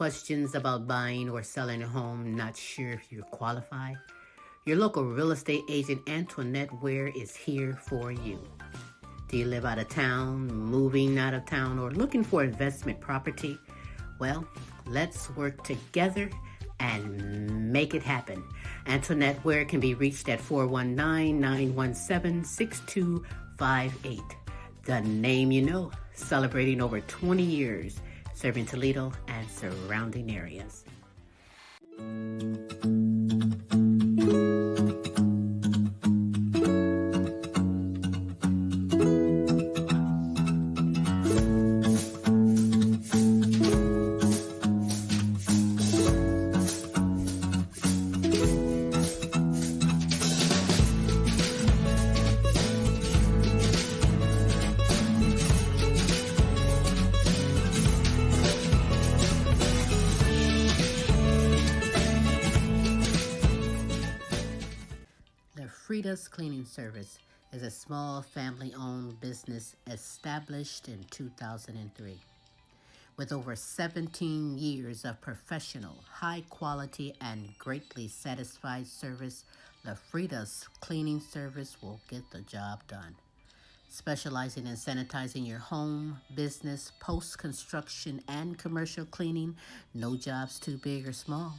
questions about buying or selling a home, not sure if you're qualified? Your local real estate agent Antoinette Ware is here for you. Do you live out of town, moving out of town, or looking for investment property? Well, let's work together and make it happen. Antoinette Ware can be reached at 419-917-6258. The name you know, celebrating over 20 years, serving Toledo and surrounding areas. Frida's Cleaning Service is a small family-owned business established in 2003. With over 17 years of professional, high-quality, and greatly satisfied service, the Frida's Cleaning Service will get the job done. Specializing in sanitizing your home, business, post-construction, and commercial cleaning, no job's too big or small.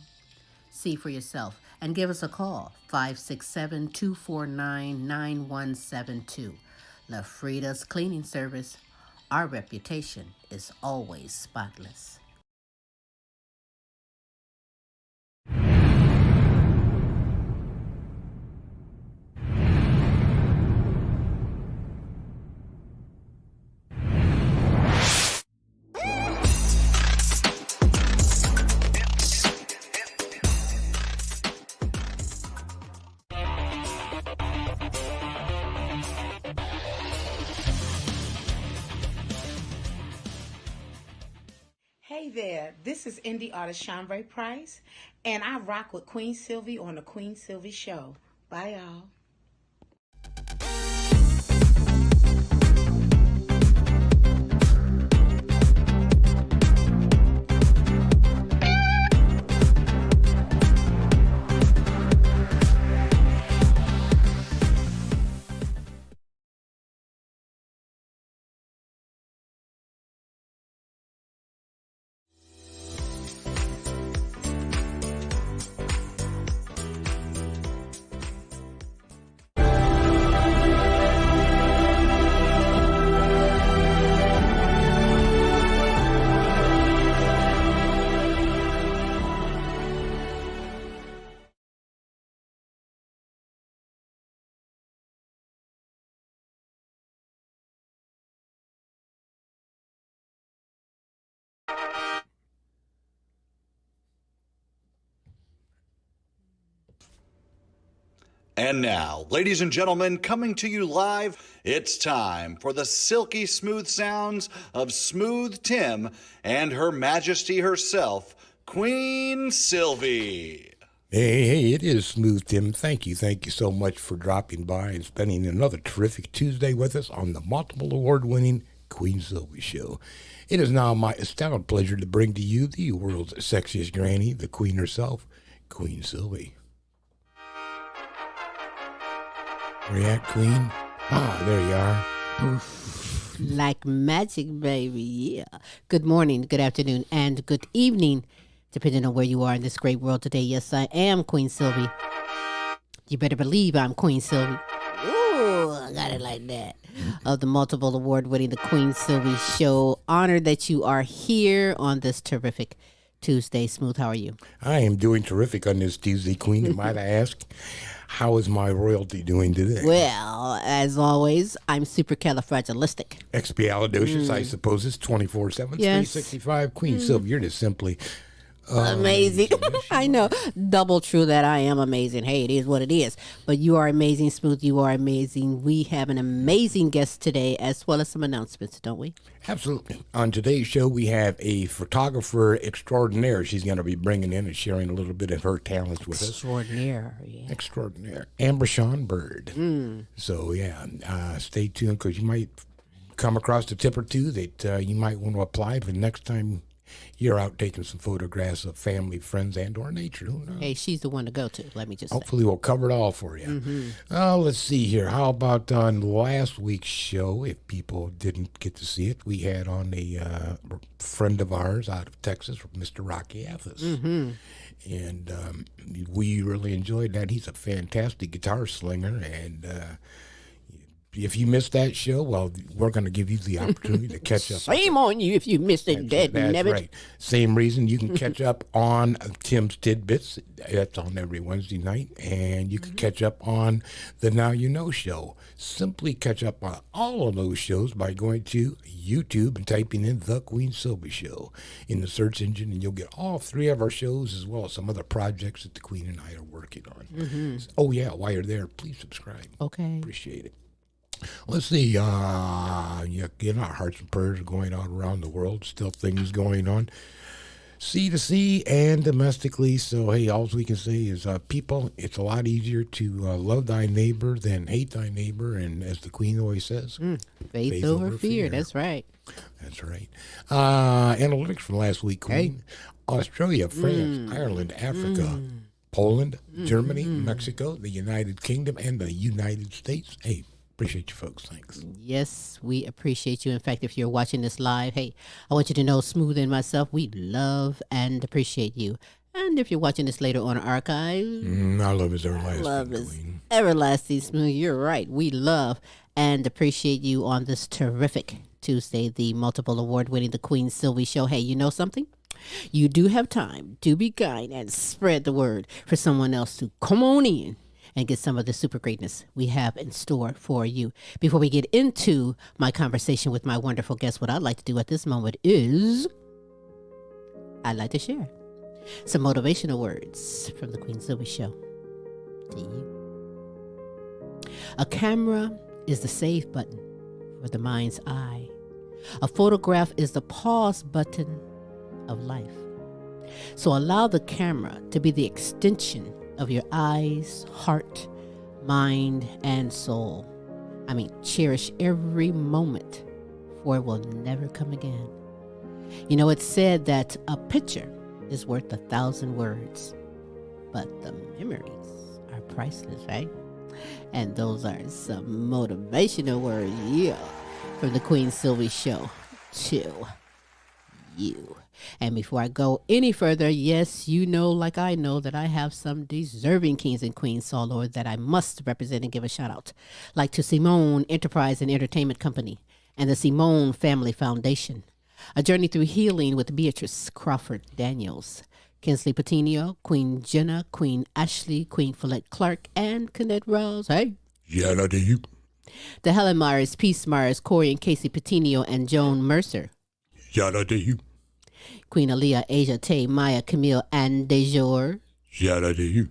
See for yourself and give us a call, 567-249-9172. La Frida's Cleaning Service. Our reputation is always spotless. Hey there, this is indie artist Shanvray Price, and I rock with Queen Silvy on the Queen Silvy Show. Bye, y'all. And now, ladies and gentlemen, coming to you live, it's time for the silky smooth sounds of Smooth Tim and Her Majesty herself, Queen Silvy. Hey, it is Smooth Tim. Thank you so much for dropping by and spending another terrific Tuesday with us on the multiple award-winning Queen Silvy Show. It is now my astounding pleasure to bring to you the world's sexiest granny, the Queen herself, Queen Silvy. Where you at, Queen? Ah, there you are. Oof, like magic, baby, yeah. Good morning, good afternoon, and good evening, depending on where you are in this great world today. Yes, I am Queen Silvy. You better believe I'm Queen Silvy. Ooh, I got it like that. Of the multiple award-winning The Queen Silvy Show. Honored that you are here on this terrific Tuesday. Smooth, how are you? I am doing terrific on this Tuesday, Queen. Might I ask, how is my royalty doing today? Well, as always, I'm supercalifragilistic. Expialidocious, I suppose it's 24/7, Yes. 365. Queen Silvy, you're just simply amazing. I know. Double true that I am amazing. Hey, it is what it is. But you are amazing, Smooth. You are amazing. We have an amazing guest today, as well as some announcements, don't we? Absolutely. On today's show, we have a photographer extraordinaire. She's going to be bringing in and sharing a little bit of her talents with us. Extraordinaire, yeah. Extraordinaire. Ambershaun Byrd. So, yeah, stay tuned because you might come across a tip or two that you might want to apply for the next time you're out taking some photographs of family, friends, and or nature. Who knows? Hey, she's the one to go to. Let me just say. Hopefully we'll cover it all for you. Let's see here. How about on last week's show, if people didn't get to see it, we had on a friend of ours out of Texas, Mr. Rocky Athos. And we really enjoyed that. He's a fantastic guitar slinger, and if you missed that show, well, we're going to give you the opportunity to catch up. Shame on you if you missed it, That's right. Same reason you can catch up on Tim's Tidbits. That's on every Wednesday night. And you can catch up on the Now You Know show. Simply catch up on all of those shows by going to YouTube and typing in The Queen Silvy Show in the search engine, and you'll get all three of our shows as well as some other projects that the Queen and I are working on. Oh, yeah, while you're there, please subscribe. Okay. Appreciate it. Let's see, our hearts and prayers are going on around the world. Still things going on, sea to sea and domestically. So, hey, all we can say is, people, it's a lot easier to love thy neighbor than hate thy neighbor. And as the Queen always says, faith over fear. That's right. That's right. Analytics from last week, Queen. Australia, France, Ireland, Africa, Poland, Germany, Mexico, the United Kingdom, and the United States. Hey, appreciate you folks. Thanks. Yes, we appreciate you. In fact, if you're watching this live, hey, I want you to know Smooth and myself, we love and appreciate you. And if you're watching this later on archive, our love is everlasting. Love is Queen. everlasting, Smooth. You're right. We love and appreciate you on this terrific Tuesday, the multiple award-winning The Queen Silvy Show. Hey, you know something? You do have time to be kind and spread the word for someone else to come on in and get some of the super greatness we have in store for you. Before we get into my conversation with my wonderful guest, what I'd like to do at this moment is I'd like to share some motivational words from the Queen Silvy Show to you. A camera is the save button for the mind's eye. A photograph is the pause button of life. So allow the camera to be the extension of your eyes, heart, mind, and soul. I mean, cherish every moment, for it will never come again. You know, it's said that a picture is worth 1,000 words, but the memories are priceless, right? And those are some motivational words, yeah, from the Queen Silvy Show to you. And before I go any further, yes, you know, like I know, that I have some deserving kings and queens all over that I must represent and give a shout out, like to Simone Enterprise and Entertainment Company and the Simone Family Foundation, A Journey Through Healing with Beatrice Crawford Daniels, Kinsley Patino, Queen Jenna, Queen Ashley, Queen Follette Clark, and Kenneth Rose. Hey. Yeah, do you? The Helen Myers, Peace Myers, Corey and Casey Patino, and Joan Mercer. Yeah, do you? Queen Aaliyah, Asia Tay, Maya, Camille, and Dejour. Yeah, do you?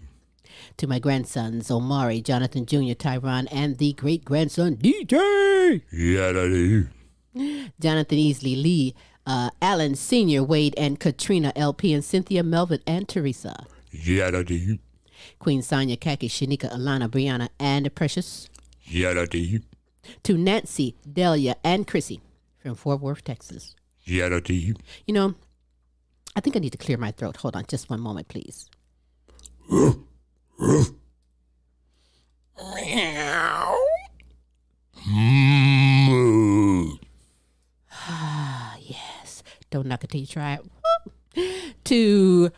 To my grandsons, Omari, Jonathan Jr., Tyron, and the great-grandson, DJ. Yeah, do you? Jonathan Easley, Lee, Alan Sr., Wade, and Katrina, LP, and Cynthia, Melvin, and Teresa. Yeah, do you? Queen Sonia, Kaki, Shanika, Alana, Brianna, and Precious. Yeah, do you? To Nancy, Delia, and Chrissy from Fort Worth, Texas. Yeah, do you? You know, I think I need to clear my throat. Hold on just one moment, please. Yes. Don't knock it till you try it. To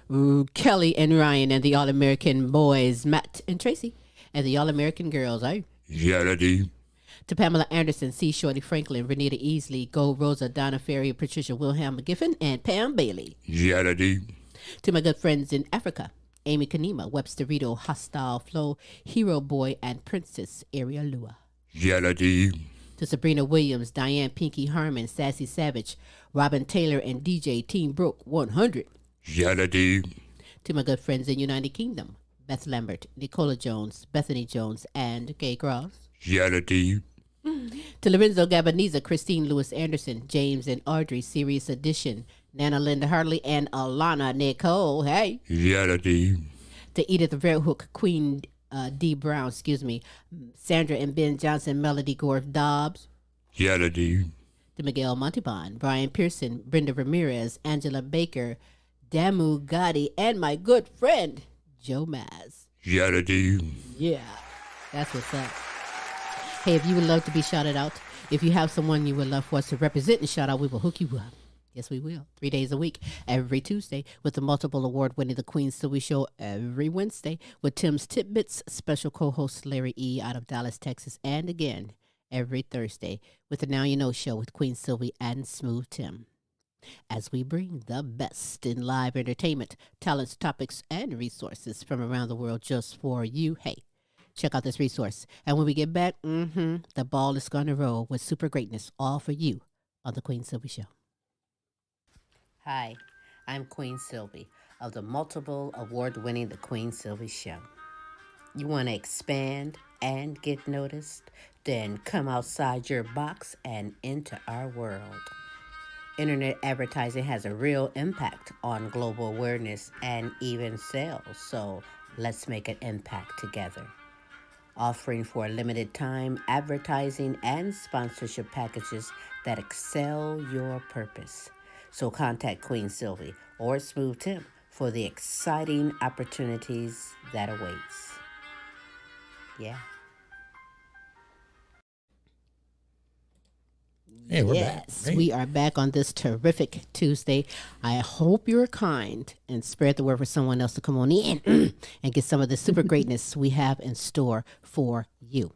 Kelly and Ryan and the All-American boys, Matt and Tracy, and the All-American girls, Yeah, do you? To Pamela Anderson, C. Shorty Franklin, Renita Easley, Gold Rosa, Donna Ferry, Patricia Wilhelm Giffen, and Pam Bailey. Yeah, do you? To my good friends in Africa, Amy Kanima, Webster Rito, Hostile Flow, Hero Boy, and Princess Area Lua. Yeah, do you? To Sabrina Williams, Diane Pinky Harmon, Sassy Savage, Robin Taylor, and DJ Team Broke 100. Yeah, do you? To my good friends in United Kingdom, Beth Lambert, Nicola Jones, Bethany Jones, and Kay Cross. Yeah, do you? To Lorenzo Gabaniza, Christine Lewis Anderson, James and Audrey, Serious Edition, Nana Linda Hartley, and Alana Nicole. Hey. Yeah, do you? To Edith Verhook, Queen D. Brown, Sandra and Ben Johnson, Melody Gorf Dobbs. Yeah, do you? to Miguel Montauban, Brian Pearson, Brenda Ramirez, Angela Baker, Damu Gotti, and my good friend, Joe Maz. Janity. Yeah, that's what's up. Hey, if you would love to be shouted out, if you have someone you would love for us to represent and shout out, we will hook you up. Yes, we will. 3 days a week, every Tuesday, with the multiple award-winning The Queen Silvy Show every Wednesday, with Tim's Tidbits, special co-host Larry E. out of Dallas, Texas, and again, every Thursday, with the Now You Know Show with Queen Silvy and Smooth Tim. As we bring the best in live entertainment, talents, topics, and resources from around the world just for you. Hey, check out this resource. And when we get back, the ball is going to roll with super greatness, all for you on The Queen Silvy Show. Hi, I'm Queen Silvy of the multiple award-winning The Queen Silvy Show. You want to expand and get noticed? Then come outside your box and into our world. Internet advertising has a real impact on global awareness and even sales, so let's make an impact together. Offering for a limited time advertising and sponsorship packages that excel your purpose. So contact Queen Silvy or Smooth Tim for the exciting opportunities that awaits. Yeah. Hey, we're Yes, back. Hey. we are back on this terrific Tuesday. I hope you're kind and spread the word for someone else to come on in and get some of the super greatness we have in store for you.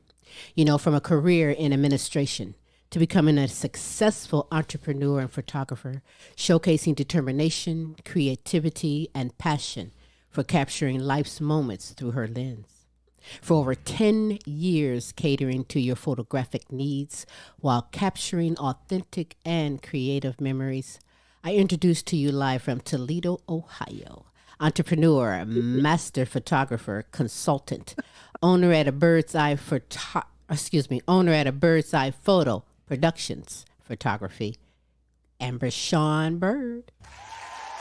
You know, from a career in administration to becoming a successful entrepreneur and photographer, showcasing determination, creativity, and passion for capturing life's moments through her lens. For over 10 years catering to your photographic needs while capturing authentic and creative memories, I introduce to you live from Toledo, Ohio, entrepreneur, master photographer, consultant, owner at AByrdseyePhoto Productions Photography, Ambershaun Byrd.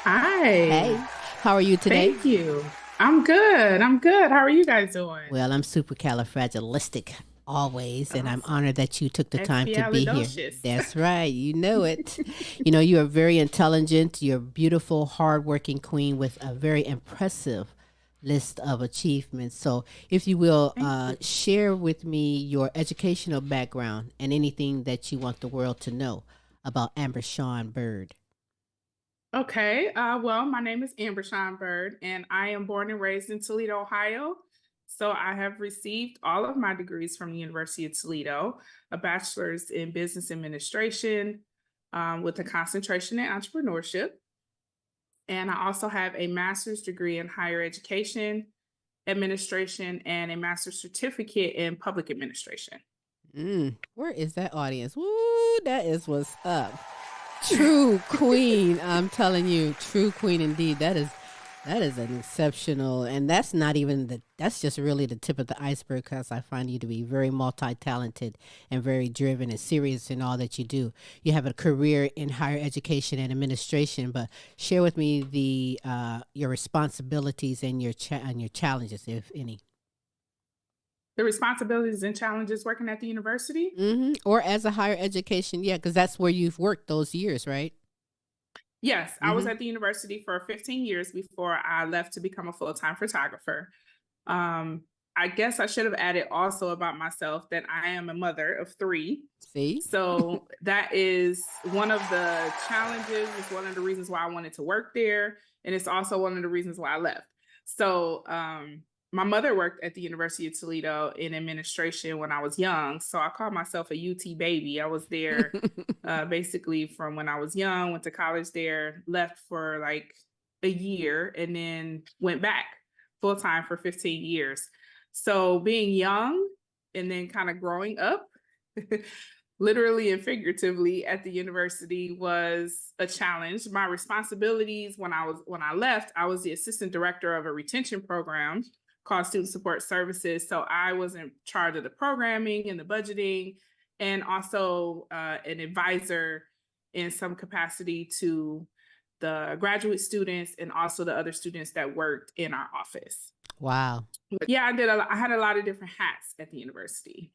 Hi. Hey, how are you today? Thank you. I'm good. How are you guys doing? Well, I'm supercalifragilistic always, and I'm honored that you took the time to be here. Expialidocious. That's right. You know it. You know, you are very intelligent. You're a beautiful, hardworking queen with a very impressive list of achievements. So if you will, share with me your educational background and anything that you want the world to know about Ambershaun Byrd. Okay. Well, my name is Ambershaun Byrd, and I am born and raised in Toledo, Ohio. So I have received all of my degrees from the University of Toledo, a bachelor's in business administration with a concentration in entrepreneurship. And I also have a master's degree in higher education administration and a master's certificate in public administration. Where is that audience? Woo, that is what's up. True queen. I'm telling you, true queen indeed. That is an exceptional, and that's not even that's just really the tip of the iceberg, because I find you to be very multi-talented and very driven and serious in all that you do. You have a career in higher education and administration, but share with me your responsibilities and your challenges, if any. The responsibilities and challenges working at the university? Or as a higher education, yeah, because that's where you've worked those years, right? Yes, I was at the university for 15 years before I left to become a full-time photographer. I guess I should have added also about myself that I am a mother of 3. See? So that is one of the challenges. It's one of the reasons why I wanted to work there. And it's also one of the reasons why I left. So my mother worked at the University of Toledo in administration when I was young. So I call myself a UT baby. I was there basically from when I was young, went to college there, left for like a year, and then went back full time for 15 years. So being young and then kind of growing up, literally and figuratively at the university, was a challenge. My responsibilities when I left, I was the assistant director of a retention program called Student Support Services. So I was in charge of the programming and the budgeting, and also an advisor in some capacity to the graduate students and also the other students that worked in our office. Wow. But yeah, I had a lot of different hats at the university.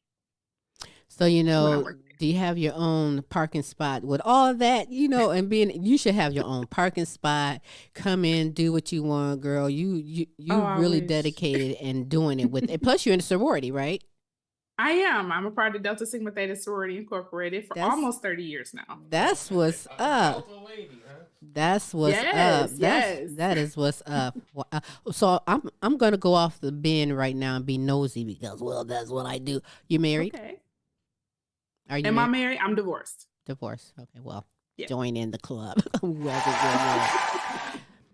So, when I work there. do you have your own parking spot with all that, and you should have your own parking spot. Come in, do what you want, girl. You Oh, I really wish. dedicated and doing it with it. Plus you're in a sorority, right? I am. I'm a part of Delta Sigma Theta Sorority Incorporated for That's almost 30 years now. that's what's up. That's what's up. Yes, yes. That is what's up. So I'm gonna go off the bin right now and be nosy because that's what I do. You married? Okay. Are you Am I married? married? I'm divorced. Divorced. Okay, well, Yeah. join in the club.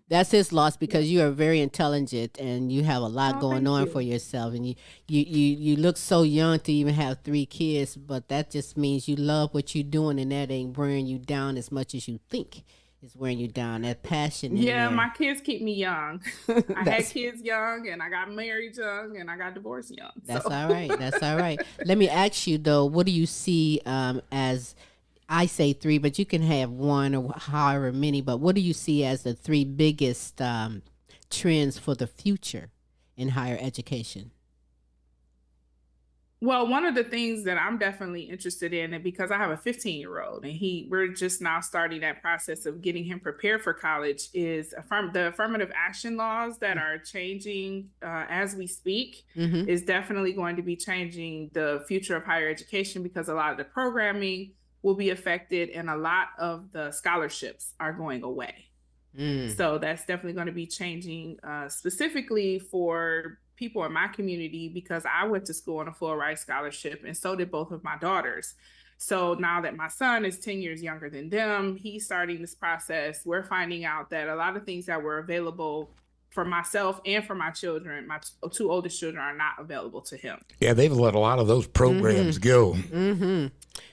That's his loss because you are very intelligent and you have a lot Oh, going thank on you. for yourself, and you look so young to even have 3 kids, but that just means you love what you're doing, and that ain't wearing you down as much as you think is wearing you down. That passion in Yeah, there. my kids keep me young. I had That's- kids young, and I got married young, and I got divorced young. That's so. all right. That's all right. Let me ask you though, what do you see as I say 3, but you can have 1 or however many, but what do you see as the 3 biggest trends for the future in higher education? Well, one of the things that I'm definitely interested in, and because I have a 15-year-old and we're just now starting that process of getting him prepared for college, is the affirmative action laws that are changing as we speak Mm-hmm. is definitely going to be changing the future of higher education, because a lot of the programming will be affected and a lot of the scholarships are going away. So that's definitely going to be changing specifically for people in my community, because I went to school on a full ride scholarship and so did both of my daughters. So now that my son is 10 years younger than them, he's starting this process. We're finding out that a lot of things that were available for myself and for my children, my 2 oldest children, are not available to him. Yeah, they've let a lot of those programs go. Mm-hmm.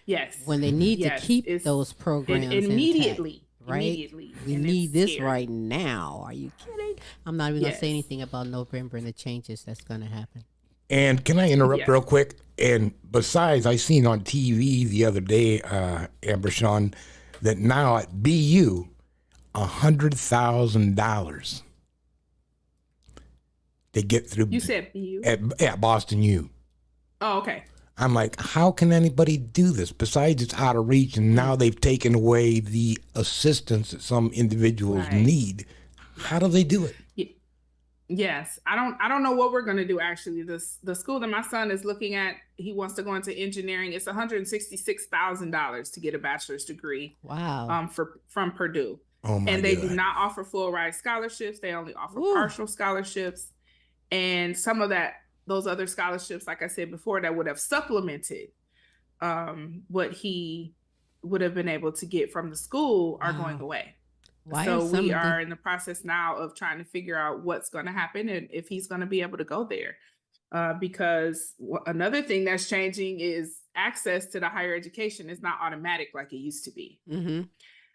Yes. When they need Yes, to keep it's- those programs immediately. intact, right? Immediately. We And need it's this scary. right now. Are you kidding? I'm not even gonna say Yes. anything about November and the changes that's gonna happen. And can I interrupt Yeah. real quick? And besides, I seen on TV the other day, Ambershaun, that now at BU, $100,000 to get through. You said BU? At Boston U. Oh, okay. I'm like, how can anybody do this? Besides, it's out of reach, and now they've taken away the assistance that some individuals Right. need. How do they do it? Yes, I don't know what we're going to do. Actually, the school that my son is looking at, he wants to go into engineering. It's $166,000 to get a bachelor's degree. Wow. From Purdue. Oh my And they God. do not offer full ride scholarships. They only offer Ooh. partial scholarships, and some of those other scholarships, like I said before, that would have supplemented what he would have been able to get from the school are going away. Why So are some we of the- are in the process now of trying to figure out what's going to happen and if he's going to be able to go there. Because another thing that's changing is access to the higher education is not automatic like it used to be. Mm-hmm.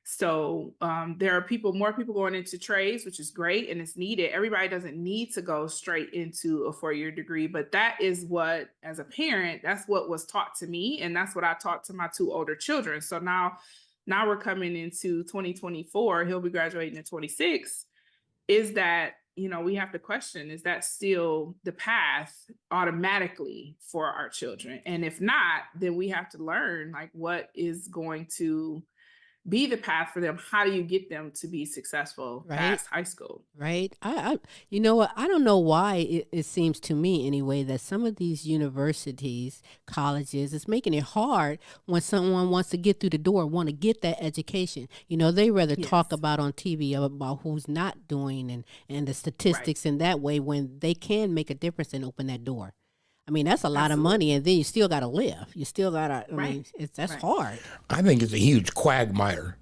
So there are more people going into trades, which is great and it's needed. Everybody doesn't need to go straight into a 4-year degree, but that is what, as a parent, that's what was taught to me. And that's what I taught to my 2 older children. So now we're coming into 2024. He'll be graduating in 26. Is that, we have to question, is that still the path automatically for our children? And if not, then we have to learn like what is going to be the path for them. How do you get them to be successful past high school? Right. You know what? I don't know why it seems to me anyway that some of these universities, colleges, it's making it hard when someone wants to get through the door, want to get that education. They rather talk Yes. about on TV about who's not doing and the statistics in that way when they can make a difference and open that door. I mean, that's a lot of money, and then you still got to live. You still got to, that's hard. I think it's a huge quagmire.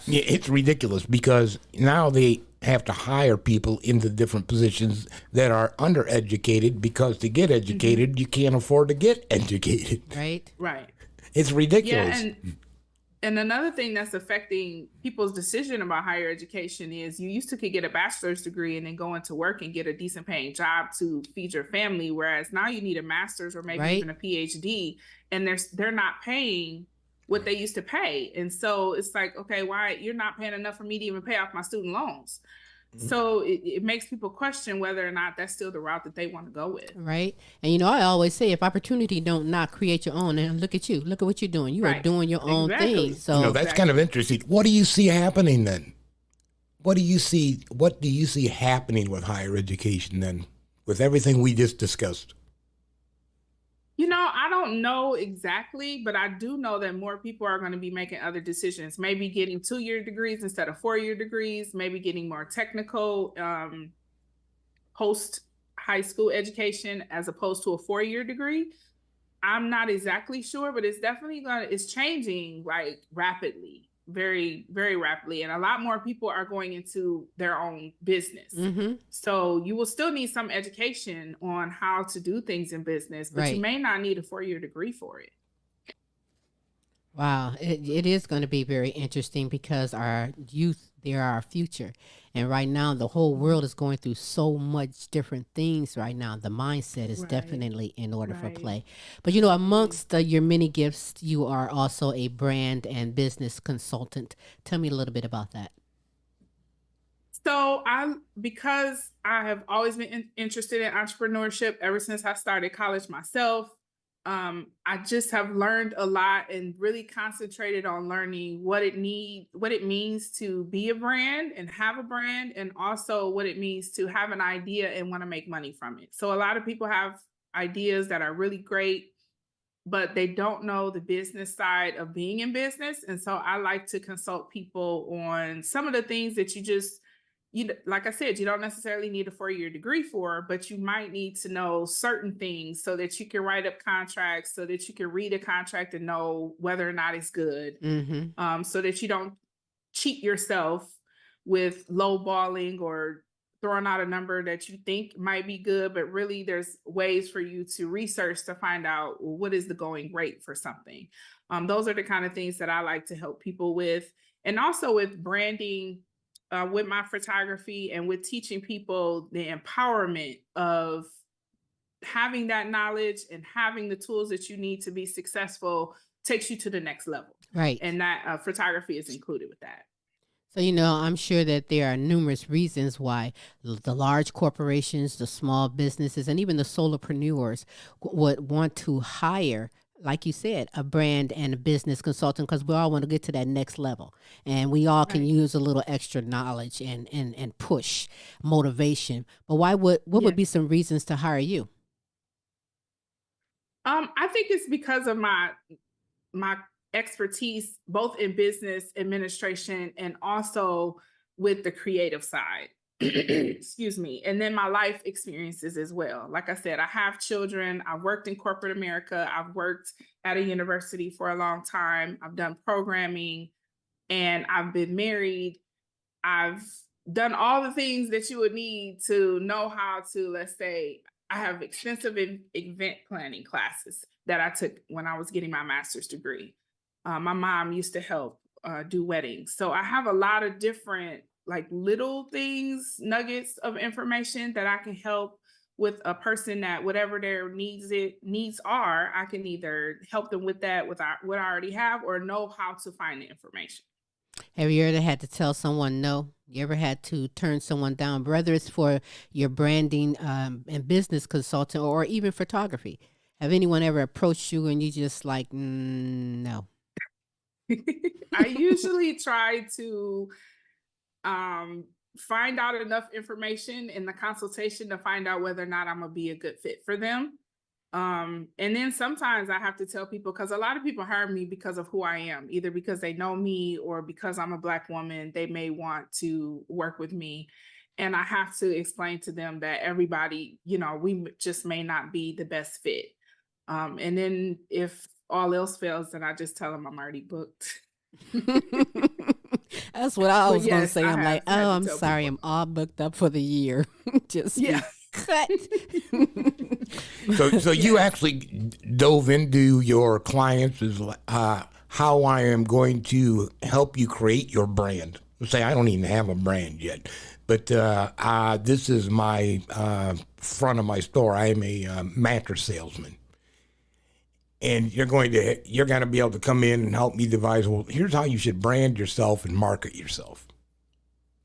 It's ridiculous because now they have to hire people into different positions that are undereducated because to get educated, you can't afford to get educated. Right. Right. It's ridiculous. Yeah, and another thing that's affecting people's decision about higher education is you used to could get a bachelor's degree and then go into work and get a decent paying job to feed your family, whereas now you need a master's or maybe even a PhD, and they're not paying what they used to pay. And so it's like, okay, why you're not paying enough for me to even pay off my student loans? So it makes people question whether or not that's still the route that they want to go with. Right. And I always say, if opportunity don't knock, create your own. And look at you. Look at what you're doing. You are doing your own thing. So that's kind of interesting. What do you see happening then? What do you see happening with higher education then, with everything we just discussed? I don't know exactly, but I do know that more people are going to be making other decisions, maybe getting 2-year degrees instead of 4-year degrees, maybe getting more technical post high school education as opposed to a 4-year degree. I'm not exactly sure, but it's definitely it's changing like rapidly, very, very rapidly. And a lot more people are going into their own business. Mm-hmm. So you will still need some education on how to do things in business, but you may not need a 4-year degree for it. Wow. It is going to be very interesting because our youth, they are our future. And right now, the whole world is going through so much different things right now. The mindset is definitely in order for play. But, amongst your many gifts, you are also a brand and business consultant. Tell me a little bit about that. So because I have always been interested in entrepreneurship ever since I started college myself, I just have learned a lot and really concentrated on learning what it means to be a brand and have a brand, and also what it means to have an idea and want to make money from it. So a lot of people have ideas that are really great, but they don't know the business side of being in business. And so I like to consult people on some of the things that like I said, you don't necessarily need a 4-year degree for, but you might need to know certain things so that you can write up contracts, so that you can read a contract and know whether or not it's good, so that you don't cheat yourself with lowballing or throwing out a number that you think might be good, but really there's ways for you to research to find out what is the going rate for something. Those are the kind of things that I like to help people with. And also with branding, with my photography, and with teaching people the empowerment of having that knowledge and having the tools that you need to be successful takes you to the next level. Right. And that photography is included with that. So, I'm sure that there are numerous reasons why the large corporations, the small businesses, and even the solopreneurs would want to hire, like you said, a brand and a business consultant, because we all want to get to that next level. And we all can use a little extra knowledge and push motivation. But what would be some reasons to hire you? I think it's because of my expertise, both in business administration and also with the creative side. Excuse me. And then my life experiences as well. Like I said, I have children. I've worked in corporate America. I've worked at a university for a long time. I've done programming, and I've been married. I've done all the things that you would need to know how to, let's say, I have extensive event planning classes that I took when I was getting my master's degree. My mom used to help do weddings. So I have a lot of different little things, nuggets of information that I can help with a person that whatever their needs are, I can either help them with that, with what I already have, or know how to find the information. Have you ever had to tell someone no? You ever had to turn someone down, whether it's for your branding and business consultant or even photography? Have anyone ever approached you and you just no? I usually try to find out enough information in the consultation to find out whether or not I'm gonna be a good fit for them. And then sometimes I have to tell people, because a lot of people hire me because of who I am, either because they know me or because I'm a Black woman, they may want to work with me. And I have to explain to them that everybody, we just may not be the best fit. And then if all else fails, then I just tell them I'm already booked. That's what I was going to say. I'm like, oh, I'm sorry. I'm all booked up for the year. Just cut. So you actually dove into your clients as how I am going to help you create your brand. Say, I don't even have a brand yet, but this is my front of my store. I am a mattress salesman. And you're going to be able to come in and help me devise, well, here's how you should brand yourself and market yourself.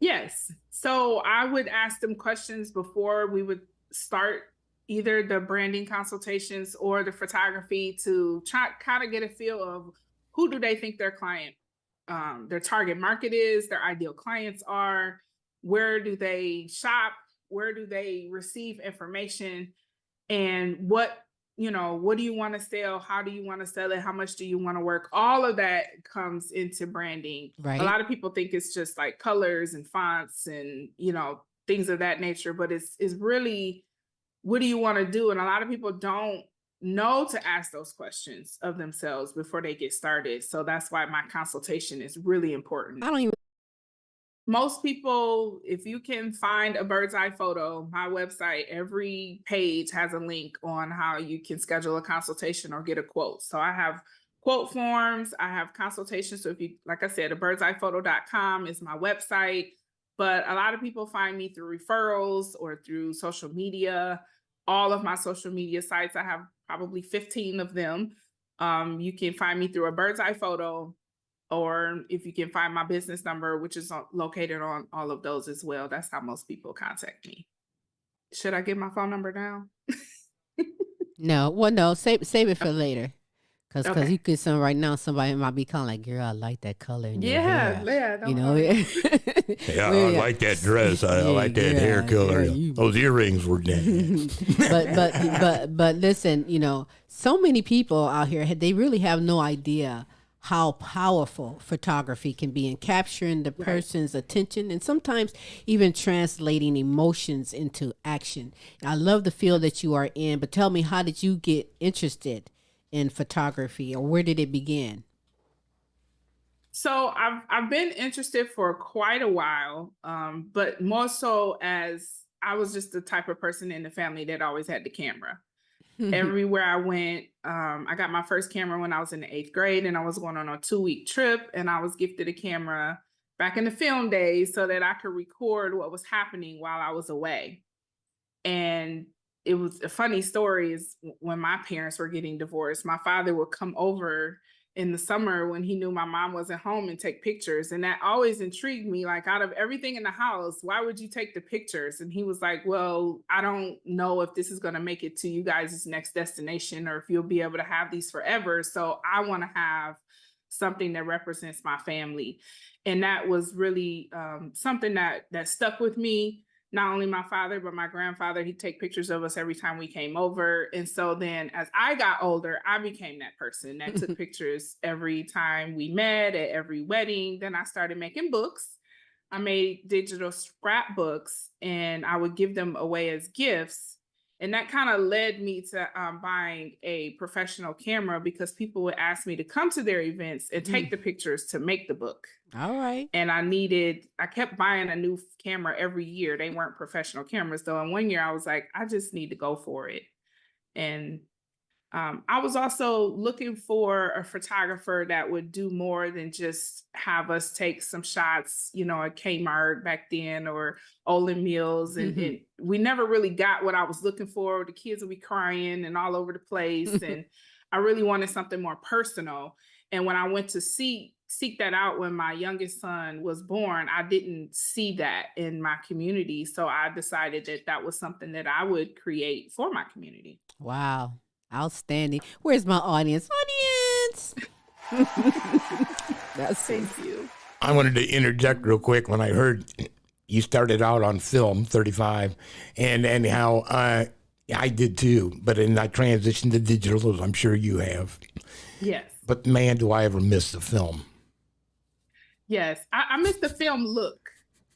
Yes. So I would ask them questions before we would start either the branding consultations or the photography to try kind of get a feel of who do they think their client, their target market is, their ideal clients are, where do they shop, where do they receive information, and what do you want to sell, how do you want to sell it, how much do you want to work. All of that comes into branding. A Right. lot of people think it's just like colors and fonts and things of that nature, but it's really, what do you want to do? And a lot of people don't know to ask those questions of themselves before they get started. So that's why my consultation is really important. I don't even. Most people, if you can find a bird's eye photo, my website, every page has a link on how you can schedule a consultation or get a quote. So I have quote forms, I have consultations. So if you, like I said, AByrdseyePhoto.com is my website, but a lot of people find me through referrals or through social media. All of my social media sites, I have probably 15 of them. You can find me through a bird's eye photo, or if you can find my business number, which is located on all of those as well. That's how most people contact me. Should I give my phone number now? No, well, no, save it for later. Cause Okay. you get some right now, somebody might be kind of like, girl, I like that color in your hair. don't You know, worry. Yeah, I like that dress. I like that hair color. Those earrings were nice. but listen, so many people out here, they really have no idea how powerful photography can be in capturing the person's attention and sometimes even translating emotions into action. I love the field that you are in, but tell me, how did you get interested in photography, or where did it begin? So I've been interested for quite a while, but more so as I was just the type of person in the family that always had the camera. Everywhere I went, I got my first camera when I was in the 8th grade, and I was going on a 2-week trip, and I was gifted a camera back in the film days so that I could record what was happening while I was away. And it was a funny story is when my parents were getting divorced, my father would come over in the summer when he knew my mom wasn't home and take pictures. And that always intrigued me. Like, out of everything in the house, why would you take the pictures? And he was like, well, I don't know if this is going to make it to you guys' next destination or if you'll be able to have these forever. So I want to have something that represents my family. And that was really something that stuck with me. Not only my father, but my grandfather, he'd take pictures of us every time we came over. And so then as I got older, I became that person that took pictures every time we met, at every wedding. Then I started making books. I made digital scrapbooks and I would give them away as gifts. And that kind of led me to buying a professional camera because people would ask me to come to their events and take the pictures to make the book. All right. And I kept buying a new camera every year. They weren't professional cameras though. And one year I was like, I just need to go for it. And I was also looking for a photographer that would do more than just have us take some shots, at Kmart back then or Olin Mills. And we never really got what I was looking for. The kids would be crying and all over the place. And I really wanted something more personal. And when I went to seek that out when my youngest son was born, I didn't see that in my community. So I decided that was something that I would create for my community. Wow. Outstanding. Where's my audience? Thank you. I wanted to interject real quick when I heard you started out on film, 35, and how I did too, but then I transitioned to digital, as I'm sure you have. Yes. But man, do I ever miss the film. Yes. I miss the film look.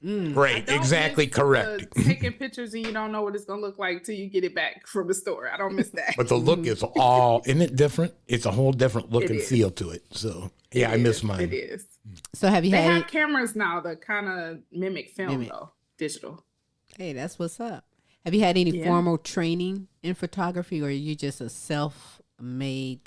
Right, exactly correct. Taking pictures and you don't know what it's going to look like till you get it back from the store. I don't miss that. But the look is isn't it different? It's a whole different look and feel to it. So, yeah, I miss mine. It is. So have you They had have cameras now that kind of mimic film though, digital. Hey, that's what's up. Have you had any formal training in photography, or are you just a self-made,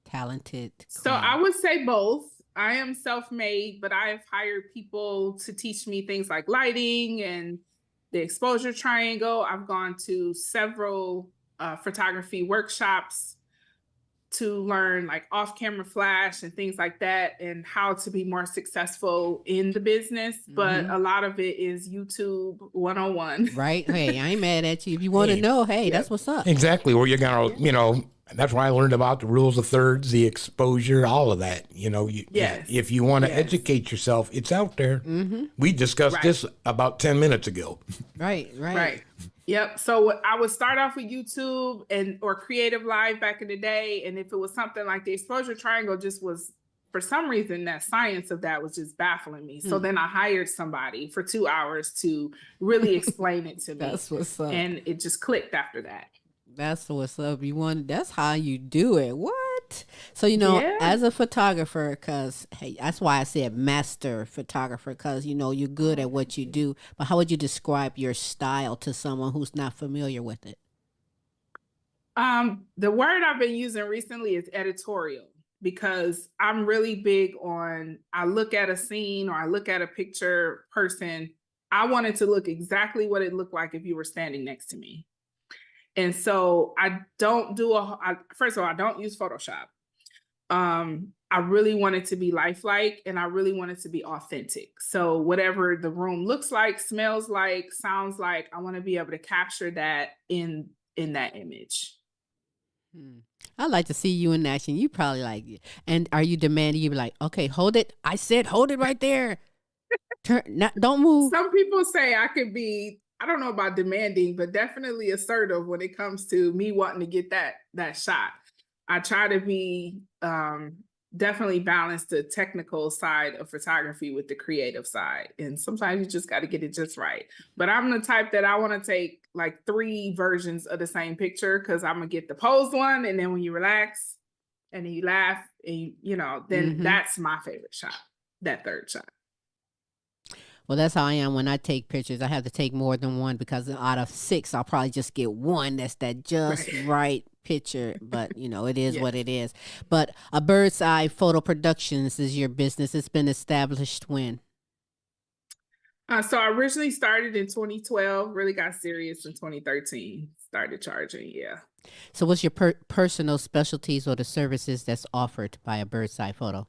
talented queen? So I would say both. I am self-made, but I have hired people to teach me things like lighting and the exposure triangle. I've gone to several photography workshops. to learn like off-camera flash and things like that, and how to be more successful in the business. But a lot of it is YouTube 101. Right. Hey, I ain't mad at you. If you want to know, hey, that's what's up. Exactly. Or you're going to, you know, that's why I learned about the rules of thirds, the exposure, all of that. You know, if you want to educate yourself, it's out there. We discussed this about 10 minutes ago. Right. Yep. So I would start off with YouTube or Creative Live back in the day. And if it was something like the exposure triangle, just was, for some reason, that science of that was just baffling me. So then I hired somebody for 2 hours to really explain it to me. That's what's up. And it just clicked after that. That's what's up. That's how you do it. What? So, you know, as a photographer, because, hey, that's why I said master photographer, because, you know, you're good at what you do. But how would you describe your style to someone who's not familiar with it? The word I've been using recently is editorial, because I'm really big on, I look at a scene or I look at a picture person, I want it to look exactly what it looked like if you were standing next to me. And so I don't do first of all, I don't use Photoshop. I really want it to be lifelike, and I really want it to be authentic. So whatever the room looks like, smells like, sounds like, I want to be able to capture that in that image. I'd like to see you in action. You probably like it. And are you demanding? You be like, okay, hold it. I said, hold it right there. Don't move. Some people say I could be, I don't know about demanding, but definitely assertive when it comes to me wanting to get that shot. I try to be definitely balance the technical side of photography with the creative side. And sometimes you just got to get it just right. But I'm the type that I want to take like 3 versions of the same picture, because I'm going to get the posed one. And then when you relax and then you laugh, and you know, then that's my favorite shot, that third shot. Well, that's how I am when I take pictures. I have to take more than one, because out of 6, I'll probably just get one that's that just right picture. But, you know, it is what it is. But AByrdseyePhoto Productions is your business. It's been established when? So I originally started in 2012, really got serious in 2013, started charging, So what's your personal specialties or the services that's offered by AByrdseyePhoto?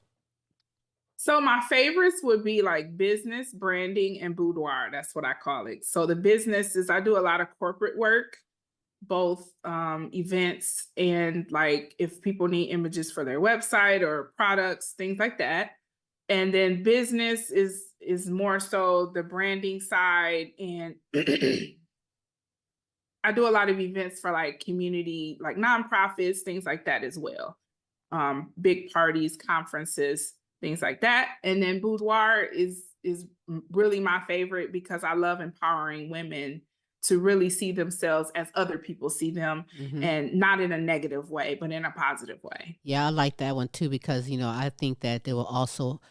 So my favorites would be like business, branding, and boudoir. That's what I call it. So the business is, I do a lot of corporate work, both events and like if people need images for their website or products, things like that. And then business is more so the branding side. And I do a lot of events for like community, like nonprofits, things like that as well. Big parties, conferences, things like that. And then boudoir is really my favorite, because I love empowering women to really see themselves as other people see them, and not in a negative way, but in a positive way. Yeah, I like that one too, because, you know, I think that they will also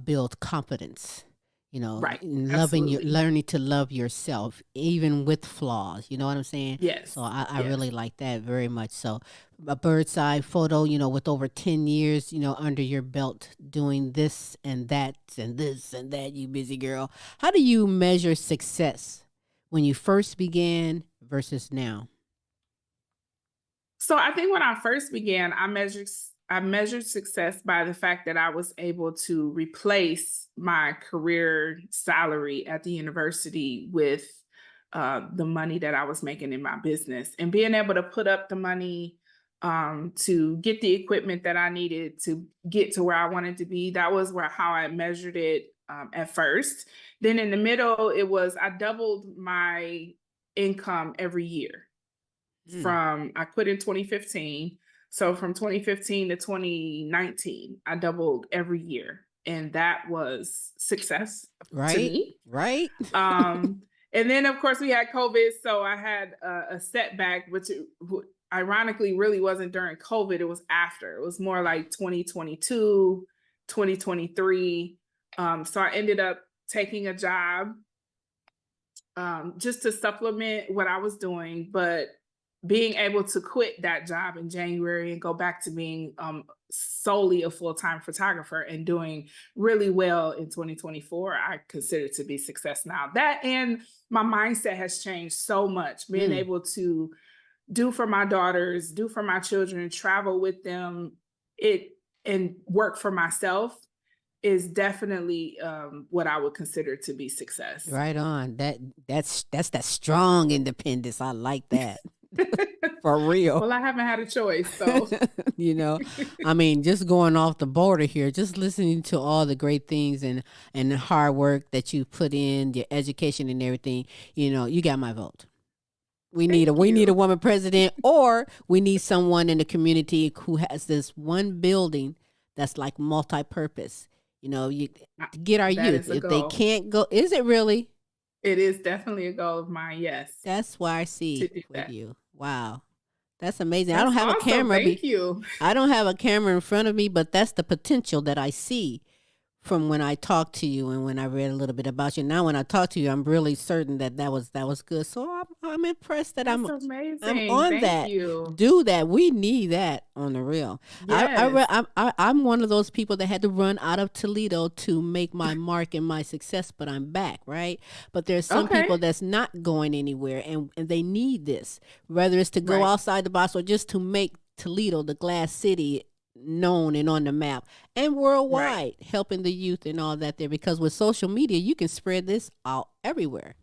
build confidence, you know, learning to love yourself, even with flaws. You know what I'm saying? Yes. So I really like that very much. So AByrdseyePhoto, you know, with over 10 years, you know, under your belt doing this and that and this and that, you busy girl. How do you measure success when you first began versus now? So I think when I first began, I measured success by the fact that I was able to replace my career salary at the university with the money that I was making in my business, and being able to put up the money to get the equipment that I needed to get to where I wanted to be. That was how I measured it at first. Then in the middle, it was, I doubled my income every year. I quit in 2015. So from 2015 to 2019, I doubled every year. And that was success to me. Right. And then, of course, we had COVID. So I had a setback, which ironically really wasn't during COVID. It was after. It was more like 2022, 2023. So I ended up taking a job just to supplement what I was doing. But being able to quit that job in January and go back to being solely a full-time photographer and doing really well in 2024, I consider to be success now. That, and my mindset has changed so much, being able to do for my daughters, do for my children, travel with them, and work for myself is definitely what I would consider to be success. Right on. That's that strong independence. I like that. For real. Well, I haven't had a choice, so You know, I mean, just going off the border here, just listening to all the great things and the hard work that you put in, your education and everything, you know, you got my vote. We need a woman president, or we need someone in the community who has this one building that's like multi-purpose. You know, you to get our that youth. is a If they goal. can't go, is it really? It is definitely a goal of mine. Yes, That's why I to see do with that. you. Wow. That's amazing. I That's don't have a awesome. camera. Thank you. I don't have a camera in front of me, but that's the potential that I see from when I talked to you and when I read a little bit about you. Now, when I talk to you, I'm really certain that was good. So I'm impressed that That's I'm amazing. on Thank that. you. Do that. We need that on the real. Yes. I'm one of those people that had to run out of Toledo to make my mark and my success, but I'm back, right? But there's some Okay. people that's not going anywhere, and they need this, whether it's to go Right. outside the box or just to make Toledo, the glass city, known and on the map and worldwide, helping the youth and all that there. Because with social media, you can spread this out everywhere,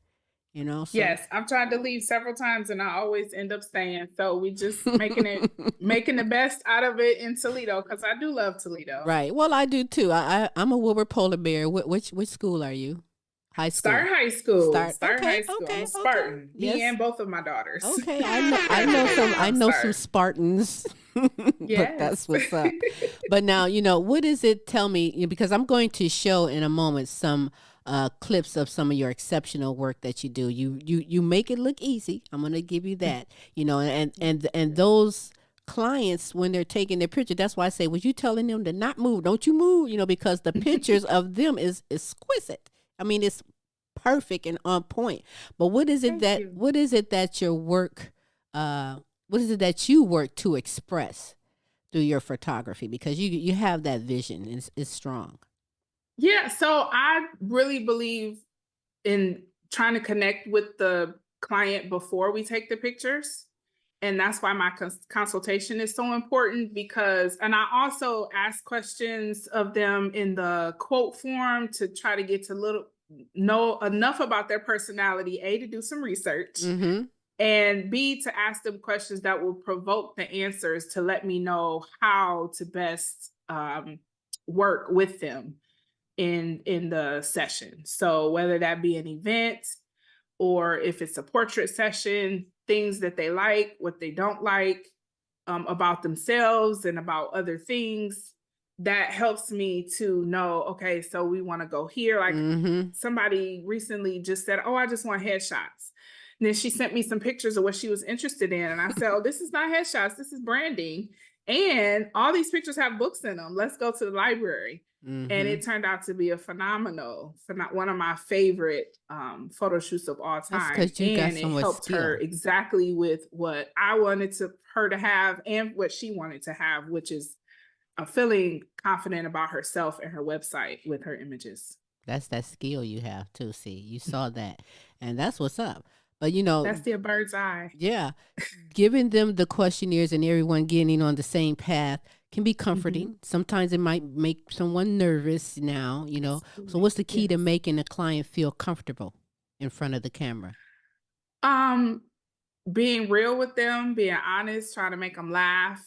you know? So. Yes, I've tried to leave several times and I always end up staying. So we just making the best out of it in Toledo, because I do love Toledo. Right. Well, I do too. I'm a Wilbur Polar Bear. Which school are you? High school. Start high school. Start. Start Okay, high school. okay, I'm a okay. Spartan. Me Yes. and both of my daughters. Okay, I know some Spartans. But Yes. that's what's up. But now, you know, what is it? Tell me, because I'm going to show in a moment some clips of some of your exceptional work that you do. You make it look easy. I'm going to give you that. You know, and those clients, when they're taking their picture, that's why I say, was you telling them to not move? Don't you move? You know, because the pictures of them is exquisite. I mean, it's perfect and on point. But what is it Thank you. what is it that your work what is it that you work to express through your photography? Because you have that vision, and it's strong. Yeah, so I really believe in trying to connect with the client before we take the pictures. And that's why my consultation is so important, because, and I also ask questions of them in the quote form to try to get to know enough about their personality, A, to do some research, Mm-hmm. and B, to ask them questions that will provoke the answers to let me know how to best work with them in the session. So whether that be an event, or if it's a portrait session, things that they like, what they don't like about themselves and about other things, that helps me to know, okay, so we want to go here. Like Mm-hmm. somebody recently just said, oh, I just want headshots. And then she sent me some pictures of what she was interested in. And I said, oh, this is not headshots, this is branding. And all these pictures have books in them. Let's go to the library. Mm-hmm. And it turned out to be a phenomenal, one of my favorite photo shoots of all time. 'cause you got and so it much helped her skill. exactly with what I wanted her to have and what she wanted to have, which is feeling confident about herself and her website with her images. That's that skill you have too. See, you saw that, and that's what's up. But you know, That's the bird's eye. yeah, giving them the questionnaires and everyone getting on the same path can be comforting. Sometimes it might make someone nervous now, you know. So what's the key to making a client feel comfortable in front of the camera? Being real with them, being honest, trying to make them laugh.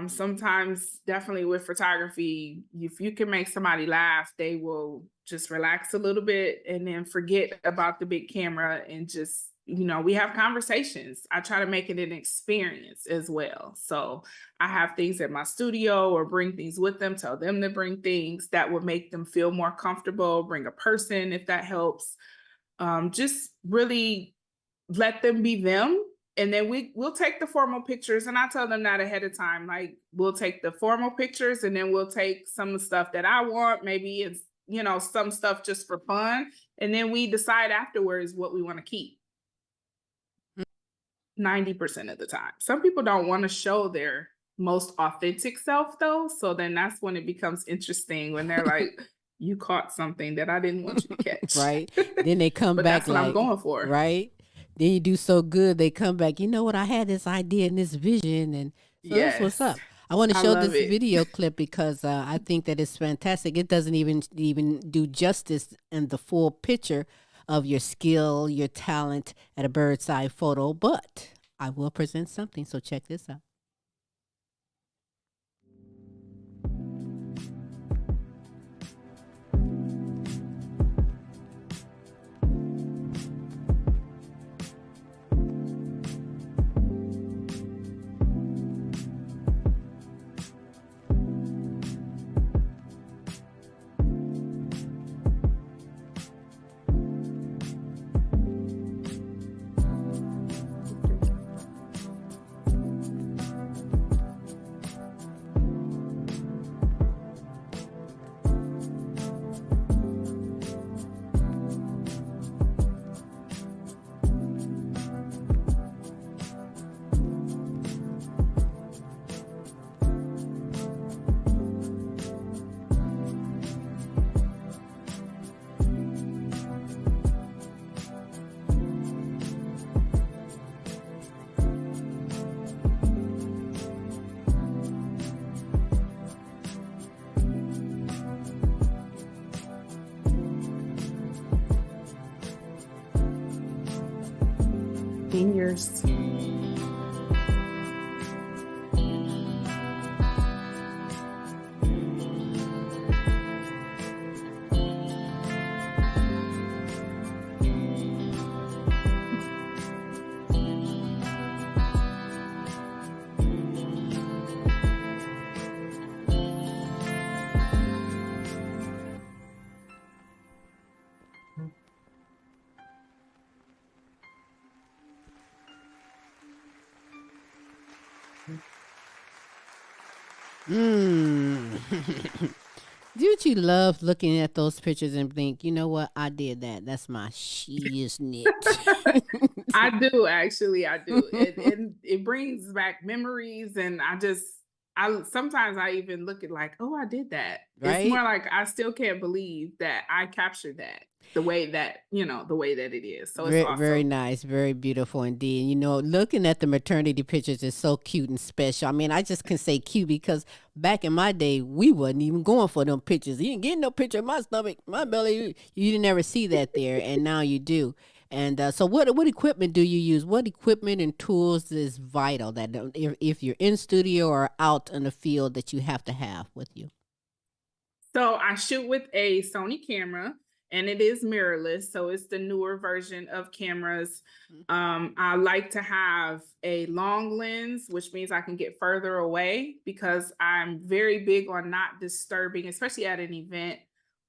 Sometimes definitely with photography, if you can make somebody laugh, they will just relax a little bit and then forget about the big camera and just, you know, we have conversations. I try to make it an experience as well. So I have things at my studio or bring things with them, tell them to bring things that would make them feel more comfortable, bring a person if that helps. Just really let them be them. And then we'll take the formal pictures, and I tell them that ahead of time. Like, we'll take the formal pictures, and then we'll take some of the stuff that I want. Maybe it's, you know, some stuff just for fun. And then we decide afterwards what we want to keep. 90% of the time. Some people don't want to show their most authentic self though. So then that's when it becomes interesting, when they're like, you caught something that I didn't want you to catch. Right. Then they come But back that's what like, I'm going for. right. Then you do so good, they come back. You know what? I had this idea and this vision, and so that's what's Yes, up. I want to I show love this it. video clip because I think that it's fantastic. It doesn't even do justice in the full picture of your skill, your talent at a bird's eye photo, but I will present something. So check this out. Fingers. Mm. Don't you love looking at those pictures and think, you know what? I did that. That's my shiznit. I do actually. I do. It brings back memories, and I sometimes I even look at like, oh, I did that. It's Right? more like I still can't believe that I captured that the way that the way that it is. So it's Very, very awesome. nice, very beautiful indeed. You know, looking at the maternity pictures is so cute and special. I mean, I just can say cute because back in my day, we wasn't even going for them pictures. You didn't get no picture of my stomach, my belly. You didn't ever see that there, and now you do. And so, what equipment do you use? What equipment and tools is vital that if you're in studio or out in the field that you have to have with you? So I shoot with a Sony camera, and it is mirrorless. So it's the newer version of cameras. I like to have a long lens, which means I can get further away because I'm very big on not disturbing, especially at an event,